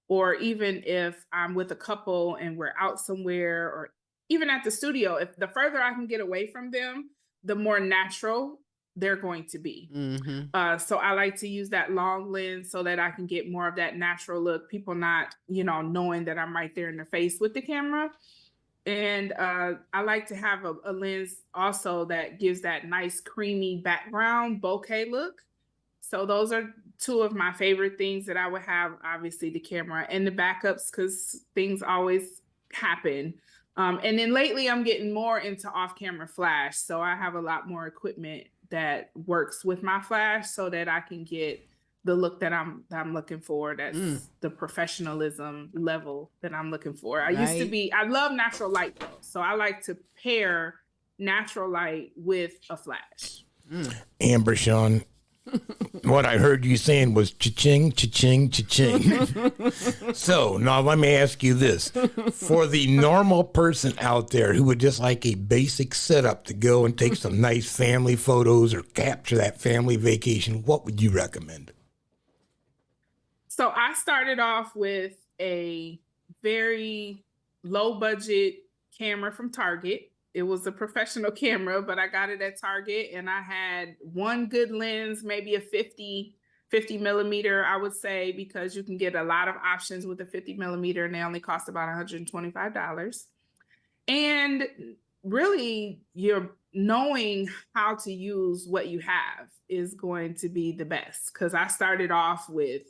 or even if I'm with a couple and we're out somewhere, or even at the studio. If the further I can get away from them, the more natural they're going to be. Mm-hmm. So I like to use that long lens so that I can get more of that natural look, people not, knowing that I'm right there in the face with the camera. And I like to have a lens also that gives that nice creamy background bokeh look. So those are two of my favorite things that I would have, obviously the camera and the backups, because things always happen. And then lately I'm getting more into off-camera flash. So I have a lot more equipment that works with my flash so that I can get the look that I'm looking for. That's the professionalism level that I'm looking for. I love natural light though. So I like to pair natural light with a flash. Ambershaun, what I heard you saying was cha-ching, cha-ching, cha-ching. So now let me ask you this. For the normal person out there who would just like a basic setup to go and take some nice family photos or capture that family vacation, what would you recommend? So I started off with a very low budget camera from Target. It was a professional camera, but I got it at Target, and I had one good lens, maybe a 50 millimeter, I would say, because you can get a lot of options with a 50 millimeter and they only cost about $125. And really, you're knowing how to use what you have is going to be the best, because I started off with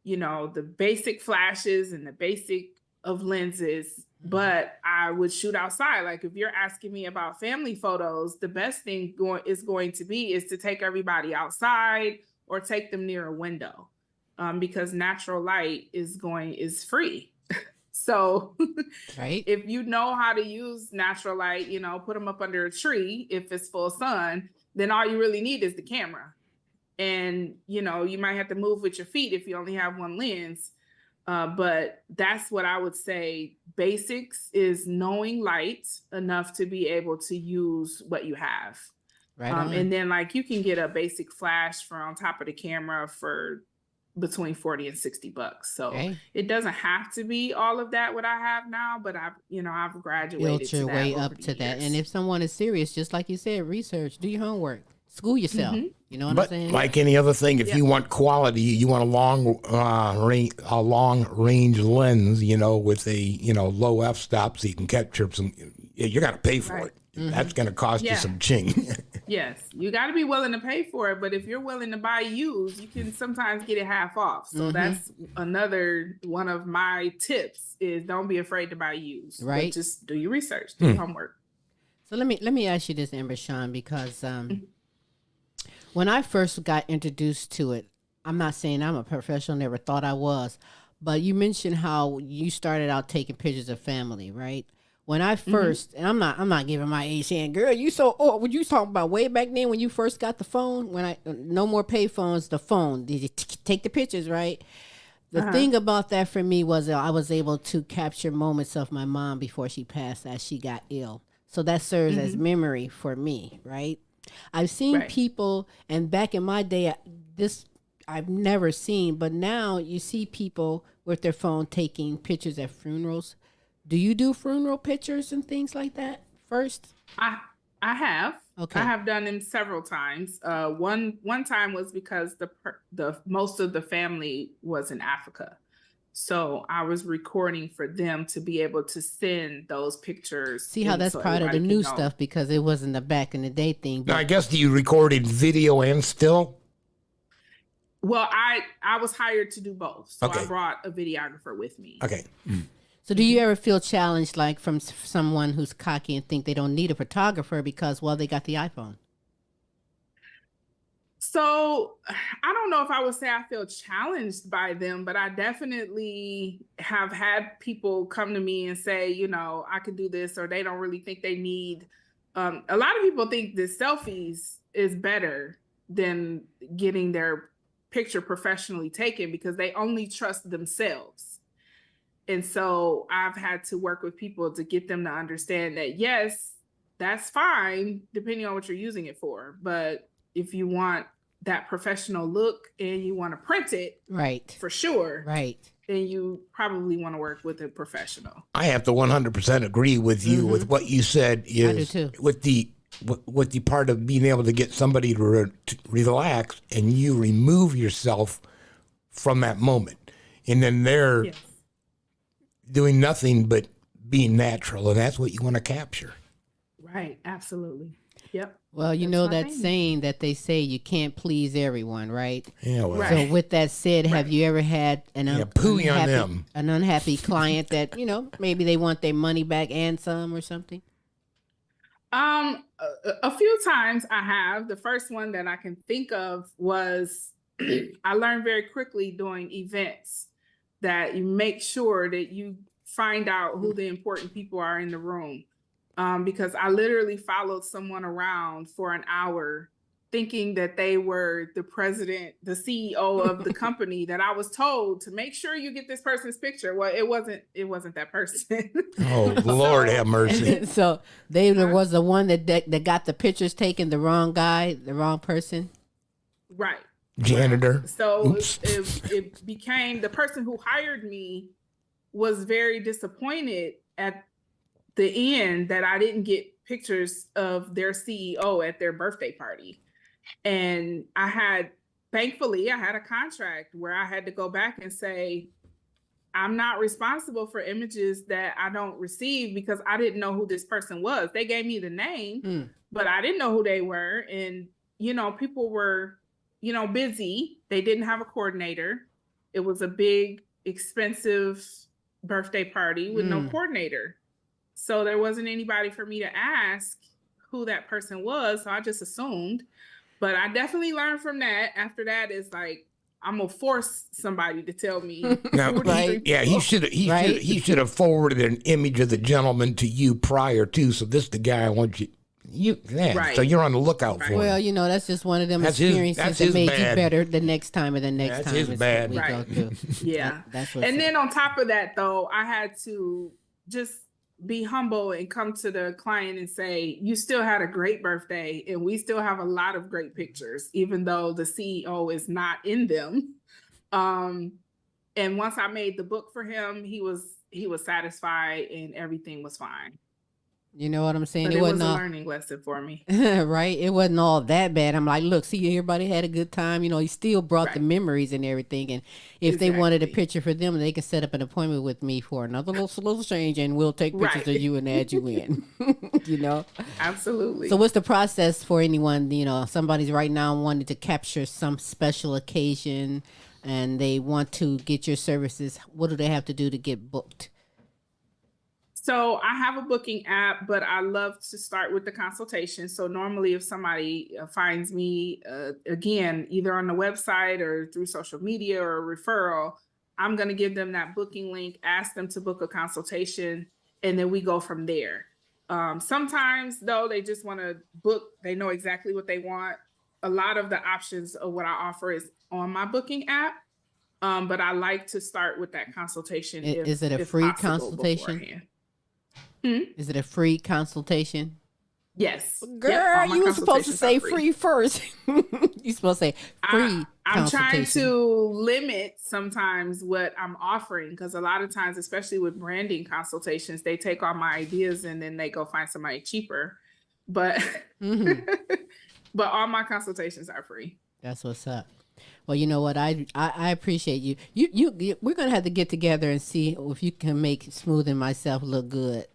the basic flashes and the basic of lenses, but I would shoot outside. Like if you're asking me about family photos, the best thing is going to be to take everybody outside or take them near a window, because natural light is free. So Right. if you know how to use natural light, put them up under a tree if it's full sun, then all you really need is the camera. And, you might have to move with your feet if you only have one lens. But that's what I would say. Basics is knowing light enough to be able to use what you have. Right on. And then like you can get a basic flash for on top of the camera for between $40 and $60. So it doesn't have to be all of that what I have now, but I've graduated Built your way up to that. And if someone is serious, just like you said, research, do your homework, school yourself. You know what I'm saying? Like any other thing, if you want quality, you want a long range lens, with a low f-stop so you can capture some. You got to pay for it. That's going to cost you some ching. Yes, you got to be willing to pay for it. But if you're willing to buy used, you can sometimes get it half off. So that's another one of my tips is don't be afraid to buy used. Right. But just do your research, do your homework. So let me ask you this, Ambershaun, because when I first got introduced to it, I'm not saying I'm a professional, never thought I was, but you mentioned how you started out taking pictures of family, right? When I first, and I'm not giving my age saying, girl, you so old. What you talking about way back then when you first got the phone? When no more pay phones, the phone. Did you take the pictures, right? The thing about that for me was I was able to capture moments of my mom before she passed as she got ill. So that serves as memory for me, right? I've seen people, and back in my day, this I've never seen, but now you see people with their phone taking pictures at funerals. Do you do funeral pictures and things like that first? I have. Okay. I have done them several times. One time was because the most of the family was in Africa. So I was recording for them to be able to send those pictures. See how that's part of the new stuff because it wasn't the back in the day thing. Now, I guess you recorded video and still? Well, I was hired to do both. So I brought a videographer with me. Okay. So do you ever feel challenged like from someone who's cocky and think they don't need a photographer because, well, they got the iPhone? So I don't know if I would say I feel challenged by them, but I definitely have had people come to me and say, I could do this, or they don't really think they need. A lot of people think that selfies is better than getting their picture professionally taken because they only trust themselves. And so I've had to work with people to get them to understand that, yes, that's fine, depending on what you're using it for. But if you want that professional look and you want to print it, right, for sure, right, then you probably want to work with a professional. I have to 100% agree with you with what you said is with the part of being able to get somebody to relax and you remove yourself from that moment. And then they're doing nothing but being natural. And that's what you want to capture. Right. Absolutely. Yep. Well, you know that saying that they say you can't please everyone, right? Yeah. Well, so with that said, have you ever had an unhappy client that, maybe they want their money back and some or something? A few times I have. The first one that I can think of was I learned very quickly doing events that you make sure that you find out who the important people are in the room. Because I literally followed someone around for an hour thinking that they were the president, the CEO of the company that I was told to make sure you get this person's picture. Well, it wasn't that person. Oh, Lord have mercy. So they was the one that got the pictures taken, the wrong guy, the wrong person. Right. Janitor. So it became the person who hired me was very disappointed at the end that I didn't get pictures of their CEO at their birthday party. And thankfully I had a contract where I had to go back and say, I'm not responsible for images that I don't receive because I didn't know who this person was. They gave me the name, but I didn't know who they were. And, people were, busy. They didn't have a coordinator. It was a big, expensive birthday party with no coordinator. So there wasn't anybody for me to ask who that person was. So I just assumed. But I definitely learned from that. After that, it's like, I'm gonna force somebody to tell me. Now, Right. yeah, he should have forwarded an image of the gentleman to you prior to. So this the guy I want you. Right. So you're on the lookout for Well, him. you know, that's just one of them That's his- experiences that's that his made bad. you better the next time or the next That's time. his is bad. what we go Right. through. Yeah. That's what's And then on top of that, though, I had to just be humble and come to the client and say, you still had a great birthday and we still have a lot of great pictures, even though the CEO is not in them. And once I made the book for him, he was satisfied and everything was fine. You know what I'm saying? But It it was wasn't a all learning lesson for me. right. It wasn't all that bad. I'm like, look, see, everybody had a good time. You know, he still brought the Right. memories and everything. And if they wanted a Exactly. picture for them, they can set up an appointment with me for another little change, and we'll take pictures Right. of you and add you in. You know. Absolutely. So what's the process for anyone? You know, somebody's right now wanting to capture some special occasion, and they want to get your services. What do they have to do to get booked? So I have a booking app, but I love to start with the consultation. So normally if somebody finds me, again, either on the website or through social media or a referral, I'm going to give them that booking link, ask them to book a consultation, and then we go from there. Sometimes though, they just want to book, they know exactly what they want. A lot of the options of what I offer is on my booking app. But I like to start with that consultation. Is it a if free possible, consultation? beforehand. Is it a free consultation? Yes. Girl, Yep, all my you were supposed to consultations say are free first. You supposed to say free I'm trying consultation. to limit sometimes what I'm offering because a lot of times, especially with branding consultations, they take all my ideas and then they go find somebody cheaper. But but all my consultations are free. That's what's up. Well, you know what? I appreciate you. You we're gonna have to get together and see if you can make Smooth and myself look good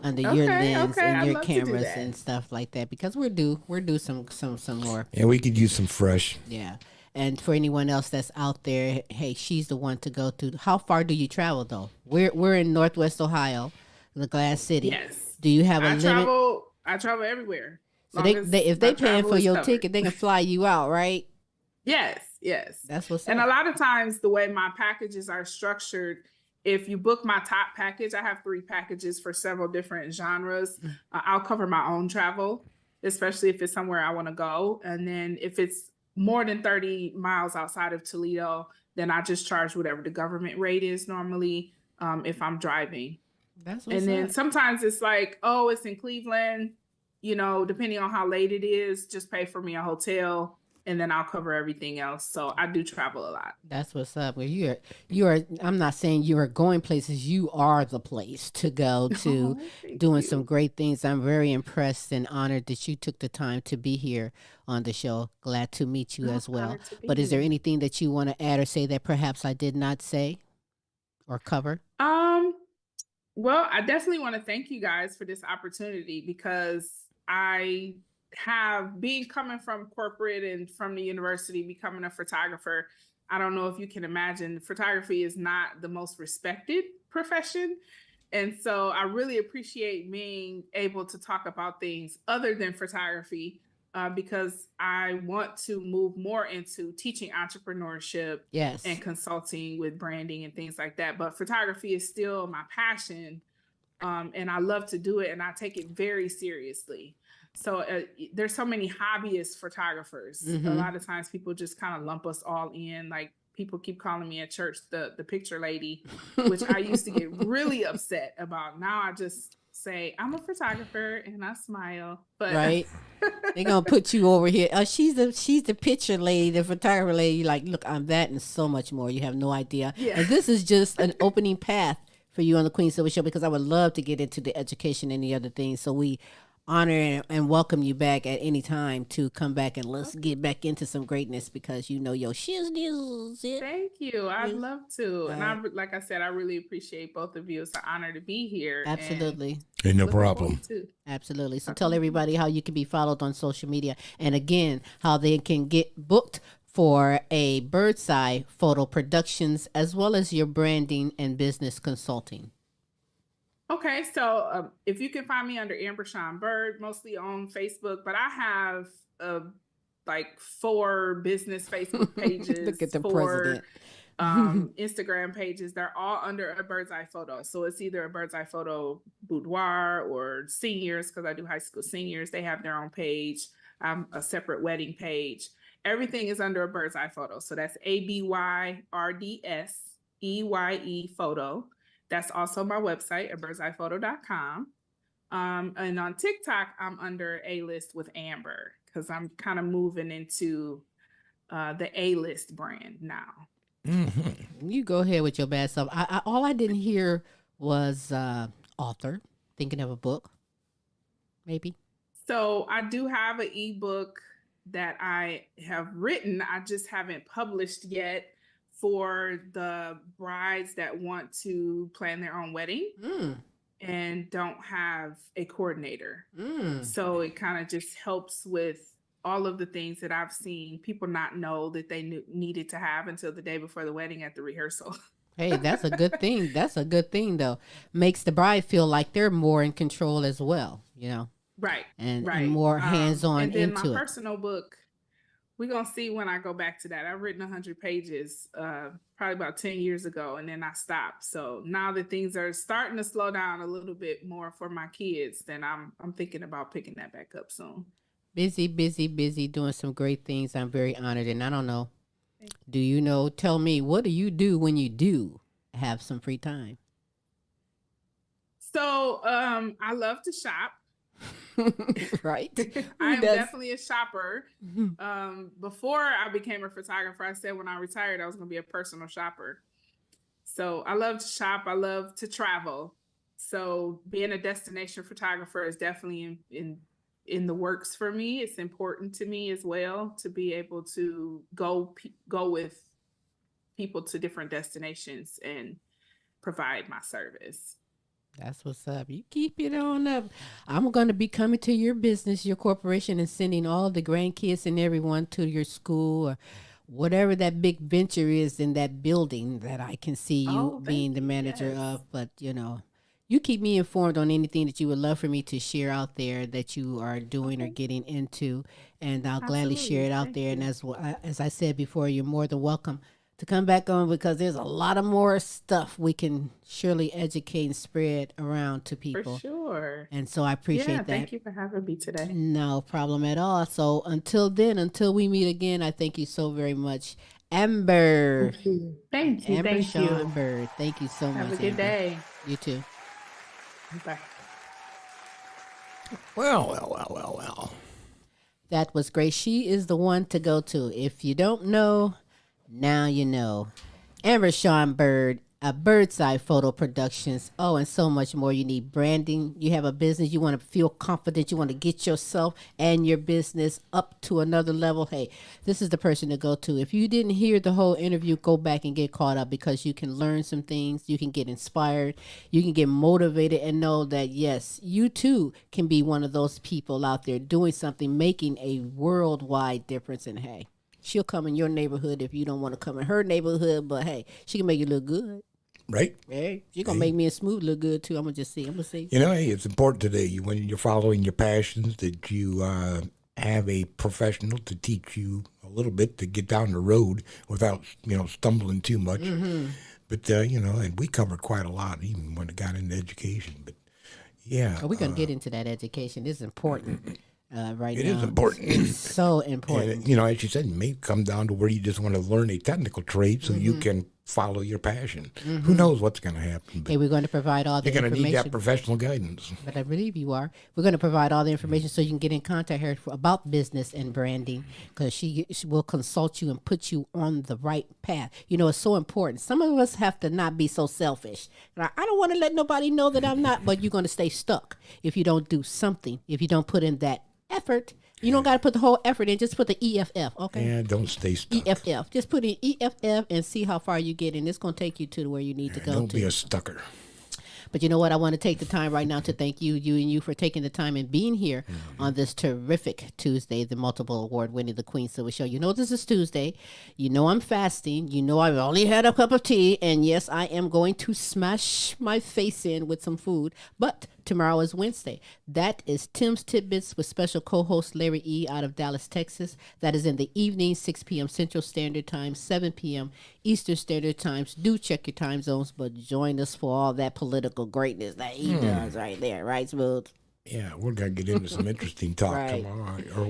under your lens and I'd your love to do cameras that. and stuff like that because we're due some more. And we could use some fresh. Yeah. And for anyone else that's out there, hey, she's the one to go to. How far do you travel though? We're in Northwest Ohio, the Glass City. Yes. Do you have a limit? I travel everywhere. So Long as if my they paying travel for is your covered. ticket, they can fly you out, right? Yes. That's what's And up. a lot of times the way my packages are structured, if you book my top package, I have 3 packages for several different genres. I'll cover my own travel, especially if it's somewhere I want to go. And then if it's more than 30 miles outside of Toledo, then I just charge whatever the government rate is normally if I'm driving. That's what's And then up. sometimes it's like, oh, it's in Cleveland, you know, depending on how late it is, just pay for me a hotel and then I'll cover everything else. So I do travel a lot. That's what's up. Well, you are. I'm not saying you are going places. You are the place to go to, thank doing you. some great things. I'm very impressed and honored that you took the time to be here on the show. Glad to meet you as well. honored to be But is there here. anything that you want to add or say that perhaps I did not say or cover? Well, I definitely want to thank you guys for this opportunity because I have been coming from corporate and from the university, becoming a photographer. I don't know if you can imagine, photography is not the most respected profession. And so I really appreciate being able to talk about things other than photography because I want to move more into teaching entrepreneurship Yes. and consulting with branding and things like that. But photography is still my passion. And I love to do it and I take it very seriously. So there's so many hobbyist photographers. A lot of times people just kind of lump us all in. Like people keep calling me at church the picture lady, which I used to get really upset about. Now I just say I'm a photographer and I smile. But Right. They're gonna put you over here. Oh, she's the picture lady, the photographer lady. You're like, look, I'm that and so much more. You have no idea. Yeah. And this is just an opening path for you on the Queen Silvy Show because I would love to get into the education and the other things. So we honor and welcome you back at any time to come back and let's get back into some greatness because you know your shizness. Thank you. I'd love to. And Right. like I said, I really appreciate both of you. It's an honor to be here. and Absolutely. Ain't no looking forward problem. to- Absolutely. So tell everybody how you can be followed on social media and again, how they can get booked for a Bird's Eye Photo Productions, as well as your branding and business consulting? Okay, so if you can find me under Ambershaun Byrd, mostly on Facebook, but I have like 4 business Facebook pages, Look at the 4 president. Instagram pages. They're all under a Bird's Eye Photo. So it's either a Bird's Eye Photo boudoir or seniors, because I do high school seniors. They have their own page. A separate wedding page. Everything is under a Bird's Eye Photo. So that's AByrdseyePhoto. That's also my website at AByrdseyePhoto.com. And on TikTok, I'm under A-List with Amber, because I'm kind of moving into the A-List brand now. Mm-hmm. You go ahead with your bad stuff. All I didn't hear was author, thinking of a book, maybe. So I do have an ebook that I have written. I just haven't published yet, for the brides that want to plan their own wedding and don't have a coordinator. So it kind of just helps with all of the things that I've seen people not know that they needed to have until the day before the wedding at the rehearsal. Hey, that's a good thing. That's a good thing, though. Makes the bride feel like they're more in control as well, you know? Right. And more hands-on and then into my it. personal book, we're going to see when I go back to that. I've written 100 pages probably about 10 years ago, and then I stopped. So now that things are starting to slow down a little bit more for my kids, then I'm thinking about picking that back up soon. Busy, doing some great things. I'm very honored. And I don't know, do you know, tell me, what do you do when you do have some free time? So I love to shop. Right. I'm definitely a shopper. Before I became a photographer, I said when I retired, I was going to be a personal shopper. So I love to shop. I love to travel. So being a destination photographer is definitely in the works for me. It's important to me as well to be able to go with people to different destinations and provide my service. That's what's up. You keep it on up. I'm going to be coming to your business, your corporation, and sending all the grandkids and everyone to your school or whatever that big venture is in that building that I can see you being the manager of. But, you know, you keep me informed on anything that you would love for me to share out there that you are doing or getting into. And I'll gladly share it out there. And as I said before, you're more than welcome to come back on, because there's a lot of more stuff we can surely educate and spread around to people. For sure. And so I appreciate that. Thank you for having me today. No problem at all. So until we meet again, I thank you so very much. Amber. Thank you. Ambershaun Byrd. Thank you so much. Have a good day. You too. Bye. Well. That was great. She is the one to go to. If you don't know, now you know. Ambershaun Byrd, a Bird's Eye Photo Productions. Oh, and so much more. You need branding. You have a business. You want to feel confident. You want to get yourself and your business up to another level. Hey, this is the person to go to. If you didn't hear the whole interview, go back and get caught up, because you can learn some things. You can get inspired. You can get motivated and know that, yes, you too can be one of those people out there doing something, making a worldwide difference. And hey, she'll come in your neighborhood if you don't want to come in her neighborhood, but hey, she can make you look good. Right? Hey, she's going to make me and Smooth look good too. I'm going to see. You know, hey, it's important today when you're following your passions that you have a professional to teach you a little bit to get down the road without, stumbling too much. Mm-hmm. But, and we covered quite a lot even when it got into education. But, yeah. We're going to get into that education. It's important. Right it now. It is important. It's so important. And, as you said, it may come down to where you just want to learn a technical trade so you can follow your passion. Who knows what's going to happen? Hey, we're going to provide all the information. You're going to need that professional guidance. But I believe you are. We're going to provide all the information so you can get in contact with her about business and branding, because she will consult you and put you on the right path. It's so important. Some of us have to not be so selfish. I don't want to let nobody know that I'm not, but you're going to stay stuck if you don't do something, if you don't put in that effort. You don't got to put the whole effort in. Just put the EFF, okay? Yeah, don't stay stuck. EFF. Just put in EFF and see how far you get, and it's going to take you to where you need to go. Don't be a stucker. But you know what? I want to take the time right now to thank you for taking the time and being here on this terrific Tuesday, the multiple award winning The Queen Silvy Show. You know this is Tuesday. You know I'm fasting. You know I've only had a cup of tea. And yes, I am going to smash my face in with some food. But tomorrow is Wednesday. That is Tim's Tidbits with special co-host Larry E. out of Dallas, Texas. That is in the evening, 6 p.m. Central Standard Time, 7 p.m. Eastern Standard Times. Do check your time zones, but join us for all that political greatness that he does right there. Right, Smooth? Yeah, we're going to get into some interesting talk Right. tomorrow. Or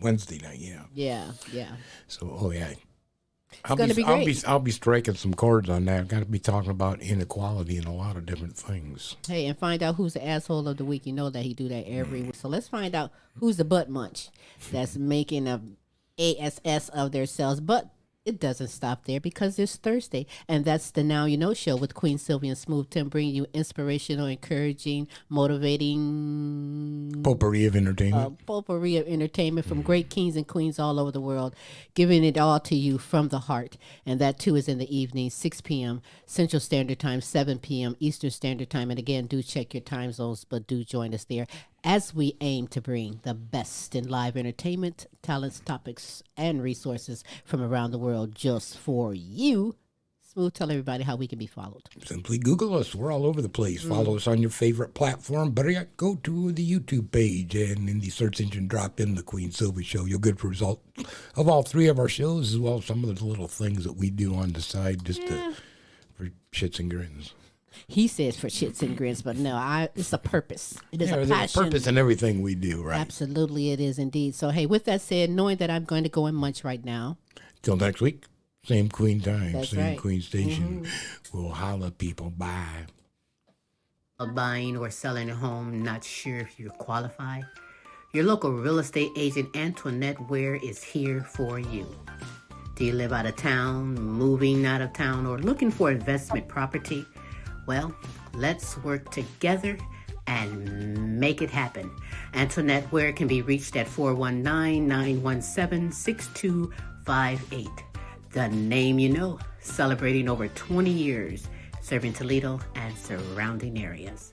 Wednesday night, yeah. Yeah. So, yeah. gonna be great. I'll be striking some chords on that. I've got to be talking about inequality and a lot of different things. Hey, and find out who's the asshole of the week. You know that he do that every week. So let's find out who's the butt munch that's making a ASS of themselves. But it doesn't stop there because it's Thursday. And that's the Now You Know show with Queen Silvy and Smooth Tim, bringing you inspirational, encouraging, motivating Potpourri of entertainment. potpourri of entertainment from great kings and queens all over the world, giving it all to you from the heart. And that too is in the evening, 6 p.m. Central Standard Time, 7 p.m. Eastern Standard Time. And again, do check your time zones, but do join us there as we aim to bring the best in live entertainment, talents, topics, and resources from around the world just for you. Smooth, tell everybody how we can be followed. Simply Google us. We're all over the place. Follow us on your favorite platform. Better yet, go to the YouTube page and in the search engine, drop in The Queen Silvy Show. You'll get a result of all three of our shows, as well as some of the little things that we do on the side just for shits and grins. He says for shits and grins, but no, it's a purpose. It is a There's passion. a purpose in everything we do, right? Absolutely, it is indeed. So, hey, with that said, knowing that I'm going to go and munch right now. Till next week, same Queen time, That's same right. Queen station. We'll holla people. Bye. Buying or selling a home, not sure if you're qualified? Your local real estate agent, Antoinette Ware, is here for you. Do you live out of town, moving out of town, or looking for investment property? Well, let's work together and make it happen. Antoinette Ware can be reached at 419-917-6258. The name you know, celebrating over 20 years, serving Toledo and surrounding areas.